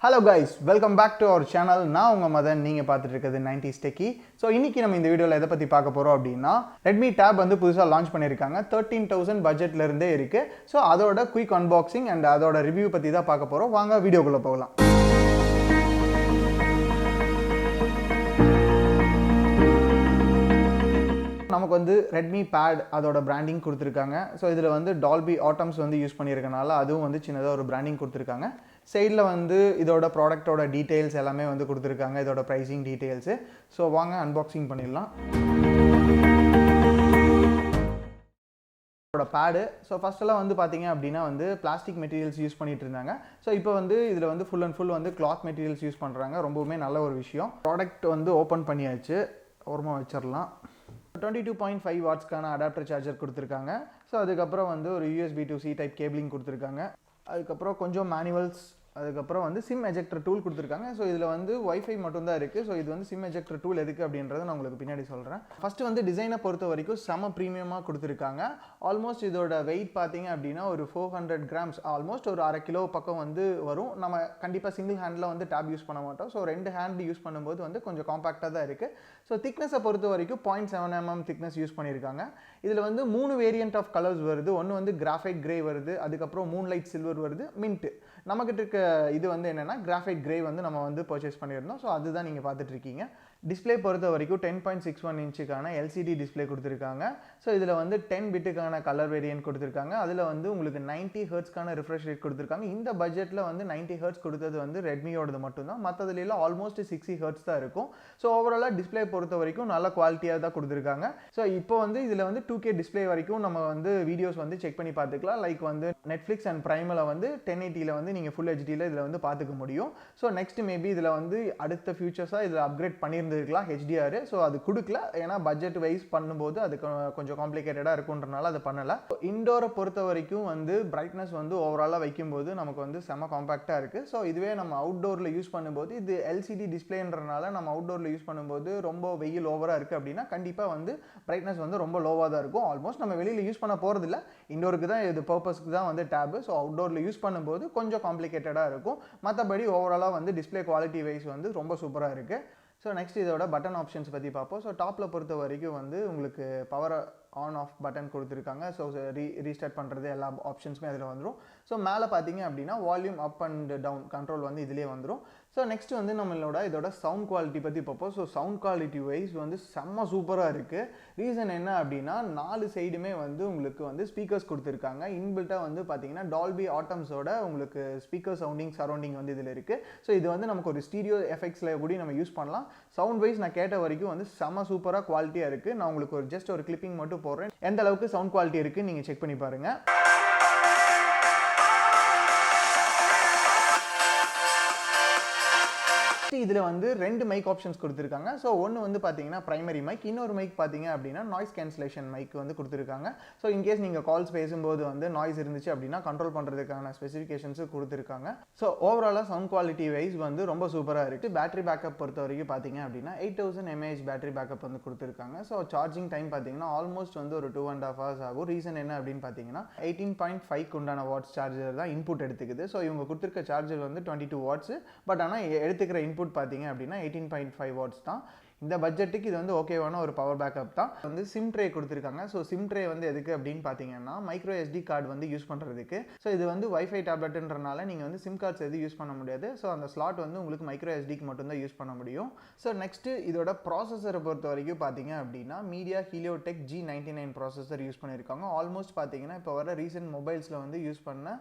Hello guys, welcome back to our channel. நான் உங்க மதன், நீங்க பார்த்துட்டு இருக்கிறது 90s TECHIE. ஸோ இன்னைக்கு நம்ம இந்த வீடியோவில் எதை பற்றி பார்க்க போகிறோம் அப்படின்னா Redmi Tab வந்து புதுசாக லான்ச் பண்ணியிருக்காங்க. 13,000 பட்ஜெட்ல இருந்தே இருக்கு. ஸோ அதோட குயிக் அன்பாக்சிங் அண்ட் அதோட ரிவ்யூ பற்றி தான் பார்க்க போகிறோம். வாங்க வீடியோக்குள்ளே போகலாம். நமக்கு வந்து Redmi Pad அதோட பிராண்டிங் கொடுத்துருக்காங்க. ஸோ இதில் வந்து Dolby Atmos வந்து யூஸ் பண்ணியிருக்கனால அதுவும் வந்து சின்னதாக ஒரு பிராண்டிங் கொடுத்துருக்காங்க. சைடில் வந்து இதோட ப்ராடக்டோட டீட்டெயில்ஸ் எல்லாமே வந்து கொடுத்துருக்காங்க, இதோட ப்ரைஸிங் டீட்டெயில்ஸு. ஸோ வாங்க அன்பாக்சிங் பண்ணிடலாம். இதோட பேடு ஸோ ஃபஸ்ட்டெல்லாம் வந்து பார்த்தீங்க அப்படின்னா வந்து பிளாஸ்டிக் மெட்டீரியல்ஸ் யூஸ் பண்ணிட்டு இருந்தாங்க. ஸோ இப்போ வந்து இதில் வந்து ஃபுல் அண்ட் ஃபுல் வந்து கிளாத் மெட்டீரியல்ஸ் யூஸ் பண்ணுறாங்க. ரொம்பவுமே நல்ல ஒரு விஷயம். ப்ராடக்ட் வந்து ஓப்பன் பண்ணியாச்சு, ஓரமாக வச்சிடலாம். 22.5 வாட்ஸ்க்கான அடாப்டர் சார்ஜர் கொடுத்துருக்காங்க. ஸோ அதுக்கப்புறம் வந்து ஒரு USB to C type cabling கொடுத்துருக்காங்க. அதுக்கப்புறம் கொஞ்சம் மேனுவல்ஸ், அதுக்கப்புறம் வந்து சிம் எஜெக்டர் டூல் கொடுத்துருக்காங்க. ஸோ இதில் வந்து வைஃபை மட்டும்தான் இருக்குது. ஸோ இது வந்து சிம் எஜெக்டர் டூல் எதுக்கு அப்படின்றத நான் உங்களுக்கு பின்னாடி சொல்கிறேன். ஃபஸ்ட்டு வந்து டிசைனை பொறுத்த வரைக்கும் செம ப்ரீமியமாக கொடுத்துருக்காங்க. ஆல்மோஸ்ட் இதோட வெயிட் பார்த்தீங்க அப்படின்னா ஒரு 400 கிராம்ஸ், ஆல்மோஸ்ட் ஒரு அரை கிலோ பக்கம் வந்து வரும். நம்ம கண்டிப்பாக சிங்கிள் ஹேண்டில் வந்து டேப் யூஸ் பண்ண மாட்டோம். ஸோ ரெண்டு ஹேண்ட் யூஸ் பண்ணும்போது வந்து கொஞ்சம் காம்பாக்டாக தான் இருக்குது. ஸோ திக்னஸை பொறுத்த வரைக்கும் 0.7 mm திக்னஸ் யூஸ் பண்ணியிருக்காங்க. இதில் வந்து 3 வேரியன்ட் ஆஃப் கலர்ஸ் வருது. ஒன்று வந்து கிராஃபைட் கிரே வருது, அதுக்கப்புறம் மூன்லைட் சில்வர் வருது, மின்ட். நமக்கிட்ட இருக்க இது வந்து என்னென்னா கிராஃபைட் கிரே வந்து நம்ம வந்து பர்ச்சேஸ் பண்ணியிருந்தோம். ஸோ அதுதான் நீங்கள் பார்த்துட்டு இருக்கீங்க. டிஸ்பிளே பொறுத்த வரைக்கும் 10.61 இன்ச்சுக்கான LCD டிஸ்பிளே கொடுத்துருக்காங்க. ஸோ இதில் வந்து 10 பிட்டுக்கான கலர் வேரியன்ட் கொடுத்துருக்காங்க. அதில் வந்து உங்களுக்கு 90 ஹெர்ட்ஸ்க்கான ரிஃப்ரெஷ் ரேட் கொடுத்துருக்காங்க. இந்த பட்ஜெட்டில் வந்து 90 ஹெர்ட்ஸ் கொடுத்தது வந்து ரெட்மியோடது மட்டும்தான். மற்றதுலாம் ஆல்மோஸ்ட் 60 ஹெர்ட்ஸ் தான் இருக்கும். ஸோ ஓவராலாக டிஸ்பிளே பொறுத்த வரைக்கும் நல்ல குவாலிட்டியாக தான் கொடுத்துருக்காங்க. ஸோ இப்போ வந்து இதில் வந்து 2K டிஸ்பிளே வரைக்கும் நம்ம வந்து வீடியோஸ் வந்து செக் பண்ணி பார்த்துக்கலாம். லைக் வந்து நெட்ஃப்ளிக்ஸ் அண்ட் ப்ரைமில் வந்து 1080 வந்து நீங்கள் ஃபுல் ஹெச்டியில் இதில் வந்து பார்த்துக்க முடியும். ஸோ நெக்ஸ்ட் மேபி இதில் வந்து அடுத்த ஃபியூச்சர்ஸாக இதில் அப்கிரேட் பண்ணியிருந்துருக்கலாம் HDR. ஸோ அது கொடுக்கல, ஏன்னா பட்ஜெட் வைஸ் பண்ணும்போது அது கொஞ்சம் காம்ப்ளிகேட்டடாக இருக்குன்றனால அது பண்ணலை. இண்டோரை பொறுத்த வரைக்கும் வந்து பிரைட்னஸ் வந்து ஓவராலாக வைக்கும்போது நமக்கு வந்து செம காம்பாக்டாக இருக்குது. ஸோ இதுவே நம்ம அவுட்டோரில் யூஸ் பண்ணும்போது, இது LCD டிஸ்பிளேன்றனால நம்ம அவுட்டோரில் யூஸ் பண்ணும்போது ரொம்ப வெயில் ஓவராக இருக்குது அப்படின்னா கண்டிப்பாக வந்து பிரைட்னஸ் வந்து ரொம்ப லோவாக தான் இருக்கும். ஆல்மோஸ்ட் நம்ம வெளியில் யூஸ் பண்ண போகிறதில்ல, இண்டோருக்கு தான் இது பர்பஸ்க்கு தான் வந்து டேபு. ஸோ அவுட்டோரில் யூஸ் பண்ணும்போது கொஞ்சம் காம்ப்ளிகேட்டடாக இருக்கும். மற்றபடி ஓவராலாக வந்து டிஸ்பிளே குவாலிட்டி வைஸ் வந்து ரொம்ப சூப்பராக இருக்குது. ஸோ நெக்ஸ்ட் இதோட பட்டன் ஆப்ஷன்ஸ் பற்றி பார்ப்போம். ஸோ டாப்பில் பொறுத்த வரைக்கும் வந்து உங்களுக்கு பவர் ஆன் ஆஃப் பட்டன் கொடுத்துருக்காங்க. ஸோ ரீஸ்டார்ட் பண்ணுறது எல்லா ஆப்ஷன்ஸுமே அதில் வந்துடும். ஸோ மேலே பார்த்தீங்க அப்படின்னா volume up and down control வந்து இதிலே வந்துடும். ஸோ நெக்ஸ்ட் வந்து நம்மளோட இதோட சவுண்ட் குவாலிட்டி பற்றி பார்ப்போம். ஸோ சவுண்ட் குவாலிட்டி வைஸ் வந்து செம்ம சூப்பராக இருக்குது. ரீசன் என்ன அப்படின்னா 4 சைடுமே வந்து உங்களுக்கு வந்து ஸ்பீக்கர்ஸ் கொடுத்துருக்காங்க. இன்பில்ட்டாக வந்து பார்த்தீங்கன்னா டால்பி ஆட்டம்ஸோட உங்களுக்கு ஸ்பீக்கர் சவுண்டிங் சரௌண்டிங் வந்து இதில் இருக்குது. ஸோ இது வந்து நமக்கு ஒரு ஸ்டீரியோ எஃபெக்ட்ஸில் கூட நம்ம யூஸ் பண்ணலாம். சவுண்ட் வைஸ் நான் கேட்ட வரைக்கும் வந்து செம்ம சூப்பராக குவாலிட்டியாக இருக்குது. நான் உங்களுக்கு ஒரு ஜஸ்ட் ஒரு கிளிப்பிங் மட்டும் போடுறேன், எந்த அளவுக்கு சவுண்ட் குவாலிட்டி இருக்குது நீங்கள் செக் பண்ணி பாருங்கள். இதில் வந்து 2 மைக் ஆப்ஷன்ஸ் கொடுத்துருக்காங்க. ஸோ ஒன்று வந்து பார்த்தீங்கன்னா பிரைமரி மைக், இன்னொரு மைக் பார்த்தீங்க அப்படின்னா நாய்ஸ் கேன்சலேஷன் மைக் வந்து கொடுத்துருக்காங்க. ஸோ இன்கேஸ் நீங்கள் கால்ஸ் பேசும்போது வந்து நாய்ஸ் இருந்துச்சு அப்படின்னா கண்ட்ரோல் பண்ணுறதுக்கான ஸ்பெசிஃபிகேஷன்ஸும் கொடுத்துருக்காங்க. ஸோ ஓவராலாக சவுண்ட் குவாலிட்டி வைஸ் வந்து ரொம்ப சூப்பராக இருக்குது. பேட்டரி பேக்கப் பொறுத்த வரைக்கும் பார்த்தீங்க அப்படின்னா 8000 mAh பேட்டரி பேக்கப் வந்து கொடுத்துருக்காங்க. ஸோ சார்ஜிங் டைம் பார்த்தீங்கன்னா ஆல்மோஸ்ட் வந்து ஒரு 2.5 hours ஆகும். ரீசன் என்ன அப்படின்னு பார்த்தீங்கன்னா 18.5 உண்டான வாட்ஸ் சார்ஜர் தான் இன்புட் எடுத்துக்குது. ஸோ இவங்க கொடுத்துருக்க சார்ஜர் வந்து 22 வாட்ஸ், பட் ஆனால் எடுத்துக்கிற இன்புட் பார்த்தீங்க அப்படின்னா 18.5 வாட்ஸ் தான். இந்த பட்ஜெட்டுக்கு இது வந்து ஓகேவான ஒரு பவர் பேக்கப் தான். வந்து சிம் ட்ரே கொடுத்துருக்காங்க. ஸோ சிம் ட்ரே வந்து எதுக்கு அப்படின்னு பார்த்தீங்கன்னா மைக்ரோ SD கார்டு வந்து யூஸ் பண்ணுறதுக்கு. ஸோ இது வந்து வைஃபை டேப்லெட்ன்றனால நீங்கள் வந்து சிம் கார்ட்ஸ் எதுவும் யூஸ் பண்ண முடியாது. ஸோ அந்த ஸ்லாட் வந்து உங்களுக்கு மைக்ரோ SDக்கு மட்டும்தான் யூஸ் பண்ண முடியும். ஸோ நெக்ஸ்ட்டு இதோட ப்ராசஸரை பொறுத்த வரைக்கும் பார்த்தீங்க அப்படின்னா மீடியா ஹீலியோடெக் G99 ப்ராசஸர் யூஸ் பண்ணியிருக்காங்க. ஆல்மோஸ்ட் பார்த்தீங்கன்னா இப்போ வர ரீசெண்ட் மொபைல்ஸில் வந்து யூஸ் பண்ண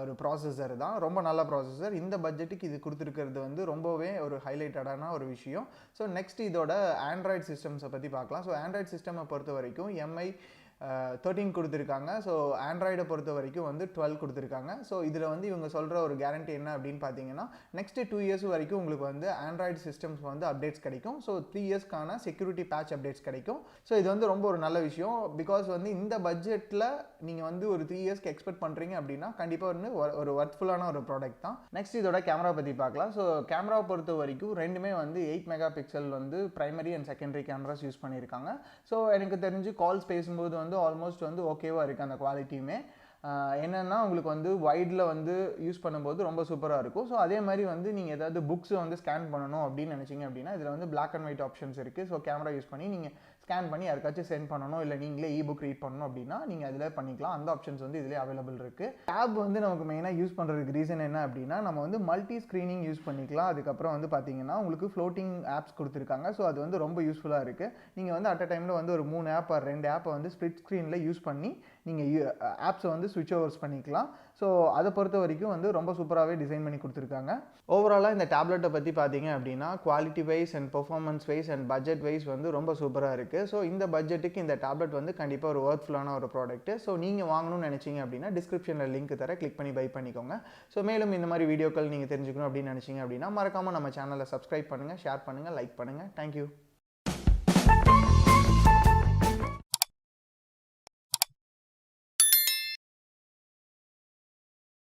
ஒரு ப்ராசஸர் தான். ரொம்ப நல்ல ப்ராசஸர். இந்த பட்ஜெட்டுக்கு இது கொடுத்துருக்கிறது வந்து ரொம்பவே ஒரு ஹைலைட்டடான ஒரு விஷயம். ஸோ நெக்ஸ்ட் இதோட ஆண்ட்ராய்டு சிஸ்டம்ஸை பற்றி பார்க்கலாம். ஸோ ஆண்ட்ராய்டு சிஸ்டமை பொறுத்த வரைக்கும் MI 13 கொடுத்துருக்காங்க. ஸோ ஆண்ட்ராய்டை பொறுத்த வரைக்கும் வந்து 12 கொடுத்துருக்காங்க. ஸோ இதில் வந்து இவங்க சொல்கிற ஒரு கேரண்டி என்ன அப்படின்னு பார்த்தீங்கன்னா நெக்ஸ்ட் 2 years வரைக்கும் உங்களுக்கு வந்து ஆண்ட்ராய்டு சிஸ்டம்ஸ் வந்து அப்டேட்ஸ் கிடைக்கும். ஸோ 3 yearsக்கான செக்யூரிட்டி பேட்ச் அப்டேட்ஸ் கிடைக்கும். ஸோ இது வந்து ரொம்ப ஒரு நல்ல விஷயம். பிகாஸ் வந்து இந்த பட்ஜெட்டில் நீங்கள் வந்து ஒரு 3 yearsக்கு எக்ஸ்பெக்ட் பண்ணுறீங்க அப்படின்னா கண்டிப்பாக வந்து ஒரு ஒர்த்ஃபுல்லான ஒரு ப்ராடக்ட் தான். நெக்ஸ்ட் இதோட கேமரா பற்றி பார்க்கலாம். ஸோ கேமராவை பொறுத்த வரைக்கும் ரெண்டுமே வந்து 8 மெகாபிக்சல் வந்து primary and secondary cameras use பண்ணியிருக்காங்க. ஸோ எனக்கு தெரிஞ்சு கால்ஸ் பேசும்போது வந்து ஆல்மோஸ்ட் வந்து ஓகேவாக இருக்குது அந்த குவாலிட்டியுமே. என்னென்னா உங்களுக்கு வந்து வைடில் வந்து யூஸ் பண்ணும்போது ரொம்ப சூப்பராக இருக்கும். ஸோ அதே மாதிரி வந்து நீங்கள் ஏதாவது புக்ஸை வந்து ஸ்கேன் பண்ணணும் அப்படின்னு நினச்சிங்க அப்படின்னா இதில் வந்து பிளாக் அண்ட் ஒயிட் ஆப்ஷன்ஸ் இருக்குது. ஸோ கேமரா யூஸ் பண்ணி நீங்கள் ஸ்கேன் பண்ணி யாருக்காச்சும் சென்ட் பண்ணணும், இல்லை நீங்களே இபுக் ரீட் பண்ணணும் அப்படின்னா நீங்கள் அதில் பண்ணிக்கலாம். அந்த ஆப்ஷன்ஸ் வந்து இதிலே அவைலபிள் இருக்குது. டேப் வந்து நமக்கு மெயினாக யூஸ் பண்ணுறதுக்கு ரீசன் என்ன அப்படின்னா நம்ம வந்து மல்டி ஸ்க்ரீனிங் யூஸ் பண்ணிக்கலாம். அதுக்கப்புறம் வந்து பார்த்தீங்கன்னா உங்களுக்கு ஃப்ளோட்டிங் ஆப்ஸ் கொடுத்துருக்காங்க. ஸோ அது வந்து ரொம்ப யூஸ்ஃபுல்லாக இருக்குது. நீங்கள் வந்து அட் அ டைமில் வந்து ஒரு 3 ஆப் 2 ஆப்பை வந்து ஸ்ப்ளிட் ஸ்க்ரீனில் யூஸ் பண்ணி நீங்கள் ஆப்ஸை வந்து ஸ்விட்ச் ஓவர்ஸ் பண்ணிக்கலாம். ஸோ அதை பொறுத்த வரைக்கும் வந்து ரொம்ப சூப்பராகவே டிசைன் பண்ணி கொடுத்துருக்காங்க. ஓவராலாக இந்த டேப்லெட்டை பற்றி பார்த்தீங்க அப்படின்னா quality wise and performance wise and budget wise வந்து ரொம்ப சூப்பராக இருக்குது. ஸோ இந்த பட்ஜெட்டுக்கு இந்த டேப்லெட் வந்து கண்டிப்பாக ஒரு ஒர்த்ஃபுல்லான ஒரு ப்ராடக்ட். ஸோ நீங்கள் வாங்கணும்னு நினச்சிங்க அப்படின்னா டிஸ்கிரிப்ஷனில் லிங்க் தர கிளிக் பண்ணி பை பண்ணிக்கோங்க. ஸோ மேலும் இந்த மாதிரி வீடியோக்கள் நீங்கள் தெரிஞ்சுக்கணும் அப்படின்னு நினச்சிங்க அப்படின்னா மறக்காமல் நம்ம சேனலை சப்ஸ்கிரைப் பண்ணுங்கள், ஷேர் பண்ணுங்கள், லைக் பண்ணுங்கள். தேங்க்யூ.